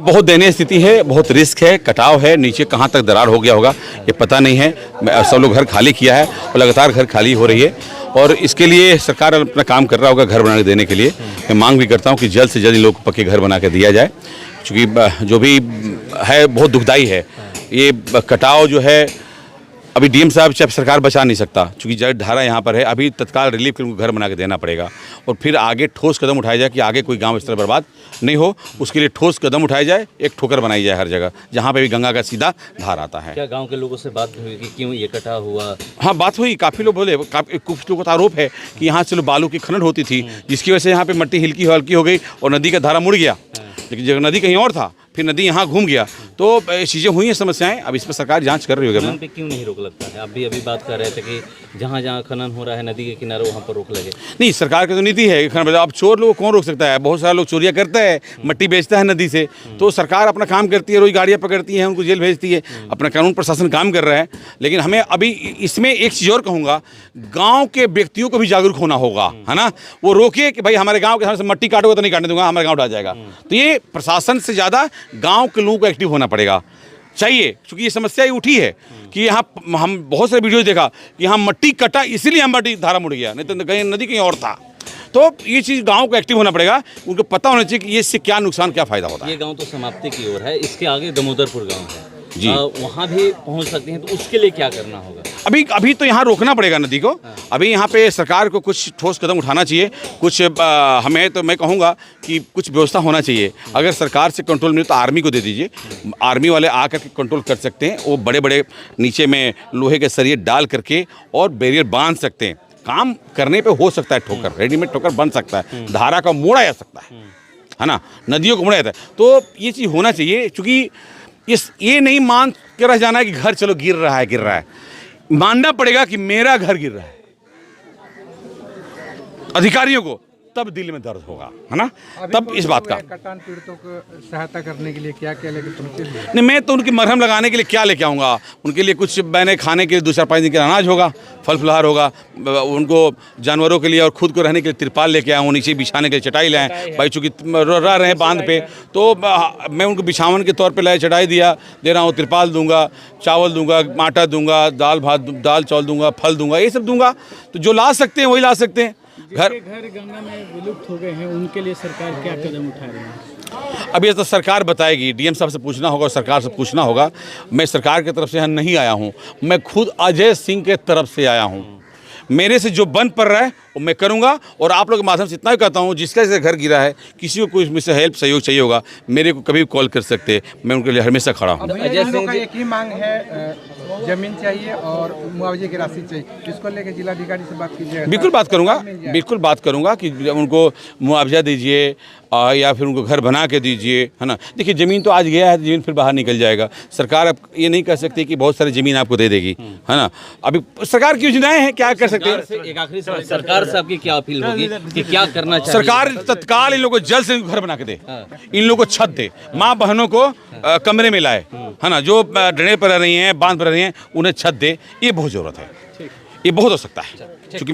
बहुत दयनीय स्थिति है, बहुत रिस्क है, कटाव है, नीचे कहाँ तक दरार हो गया होगा ये पता नहीं है। सब लोग घर खाली किया है और लगातार घर खाली हो रही है और इसके लिए सरकार अपना काम कर रहा होगा घर बना के देने के लिए। मैं मांग भी करता हूँ कि जल्द से जल्द इन लोग को पक्के घर बना के दिया जाए, क्योंकि जो भी है बहुत दुखदाई है। ये कटाव जो है अभी डीएम साहब चाहे सरकार बचा नहीं सकता, क्योंकि जड़ धारा यहाँ पर है। अभी तत्काल रिलीफ के उनको घर बना के देना पड़ेगा और फिर आगे ठोस कदम उठाया जाए कि आगे कोई गांव इस तरह बर्बाद नहीं हो। उसके लिए ठोस कदम उठाया जाए, एक ठोकर बनाई जाए हर जगह जहाँ पे भी गंगा का सीधा धार आता है। क्या गांव के लोगों से बात हुई कि क्यों ये कटा हुआ? हाँ, बात हुई, काफ़ी लोग बोले। कुछ लोगों का आरोप है कि यहाँ से बालू की खनन होती थी, जिसकी वजह से यहाँ पे मिट्टी हल्की हो गई और नदी का धारा मुड़ गया। लेकिन जब नदी कहीं और था, फिर नदी यहाँ घूम गया, तो चीज़ें हुई हैं, समस्याएं। अब इस पर सरकार जांच कर रही होगी। खनन पे क्यों नहीं रोक लगता है? आप भी अभी बात कर रहे थे कि जहाँ जहाँ खनन हो रहा है नदी के किनारे वहाँ पर रोक लगे। नहीं, सरकार की तो नीति है खनन। अब चोर लोग कौन रोक सकता है? बहुत सारे लोग चोरियाँ करता है, मिट्टी बेचता है नदी से। तो सरकार अपना काम करती है, रोज गाड़ियाँ पकड़ती है, उनको जेल भेजती है, अपना कानून प्रशासन काम कर रहा है। लेकिन हमें अभी इसमें एक चीज़ और कहूँगा, गाँव के व्यक्तियों को भी जागरूक होना होगा, है ना। वो रोके कि भाई हमारे गाँव के सामने से मिट्टी काटोगे तो नहीं काटने दूंगा, हमारे गाँव उठा जाएगा। तो ये प्रशासन से ज़्यादा गाँव के लोगों को एक्टिव होना पड़ेगा चाहिए, क्योंकि ये समस्या ही उठी है कि यहाँ हम बहुत सारे वीडियो देखा कि यहाँ मिट्टी कटा इसीलिए हम मिट्टी धारा मुड़ गया, नहीं तो कहीं नदी कहीं और था। तो ये चीज़ गांव को एक्टिव होना पड़ेगा, उनको पता होना चाहिए कि ये इससे क्या नुकसान क्या फ़ायदा होता है। ये गांव तो समाप्ति की ओर है, इसके आगे दामोदरपुर गांव है जी, वहाँ भी पहुँच सकते हैं, तो उसके लिए क्या करना होगा? अभी तो यहाँ रोकना पड़ेगा नदी को। अभी यहाँ पे सरकार को कुछ ठोस कदम उठाना चाहिए। कुछ हमें तो मैं कहूँगा कि कुछ व्यवस्था होना चाहिए। अगर सरकार से कंट्रोल नहीं तो आर्मी को दे दीजिए, आर्मी वाले आकर के कंट्रोल कर सकते हैं। वो बड़े बड़े नीचे में लोहे के सरिये डाल करके और बैरियर बांध सकते हैं। काम करने पे हो सकता है ठोकर, रेडीमेड ठोकर बन सकता है, धारा का मोड़ा जा सकता है ना, नदियों को मोड़ा जाता है। तो ये चीज़ होना चाहिए, क्योंकि ये नहीं मान के रह जाना है कि घर चलो गिर रहा है। मानना पड़ेगा कि मेरा घर गिर रहा है अधिकारियों को, तब दिल में दर्द होगा, है ना। तब इस बात का कटान पीड़ितों को सहायता करने के लिए क्या क्या लेके पहुंचे? नहीं, मैं तो उनकी मरहम लगाने के लिए क्या लेके आऊँगा। उनके लिए कुछ मैंने खाने के लिए 2-4-5 दिन का अनाज होगा, फल फलहार होगा, उनको जानवरों के लिए और खुद को रहने के लिए तिरपाल लेके आऊँ, नीचे बिछाने के लिए चटाई लाएँ। भाई चूँकि रह रहे हैं बांध पे, तो मैं उनको बिछावन के तौर पर लाए चटाई दे रहा हूँ, तिरपाल दूंगा, चावल दूंगा, आटा दूंगा, दाल चावल दूंगा, फल दूंगा, ये सब दूंगा। तो जो ला सकते हैं वही ला सकते हैं। घर गंगा में विलुप्त हो गए हैं, उनके लिए सरकार क्या कदम उठा रही है? अब ये तो सरकार बताएगी, डीएम साहब से पूछना होगा और सरकार से पूछना होगा। मैं सरकार की तरफ से यहाँ नहीं आया हूँ, मैं खुद अजय सिंह के तरफ से आया हूँ। मेरे से जो बन पड़ रहा है वो मैं करूँगा और आप लोगों के माध्यम से इतना ही कहता हूँ, जिसका जैसे घर गिरा है, किसी को कोई इसमें से हेल्प सहयोग चाहिए होगा, मेरे को कभी कॉल कर सकते हैं, मैं उनके लिए हमेशा खड़ा हूँ। अजय सिंह का एक ही मांग है, जमीन चाहिए और मुआवजे की राशि चाहिए। इसको लेकर जिलाधिकारी से बात कीजिए। बिल्कुल बात करूँगा कि उनको मुआवजा दीजिए या फिर उनको घर बना के दीजिए, है ना। देखिए, ज़मीन तो आज गया है, ज़मीन फिर बाहर निकल जाएगा। सरकार अब ये नहीं कह सकती कि बहुत सारी ज़मीन आपको दे देगी, है ना। अभी सरकार की योजनाएं हैं, क्या कर सकते हैं। एक आखिरी सवाल, सरकार से आपकी क्या अपील होगी कि क्या करना चाहिए? सरकार तत्काल इन लोगों को जल्द से घर बना के दे, इन लोगों को छत दे, माँ बहनों को कमरे में लाए, है ना। जो डंडे पर रह रही हैं, बांध पर रह रही हैं, उन्हें छत दे। ये बहुत ज़रूरत है, ये बहुत हो सकता है, क्योंकि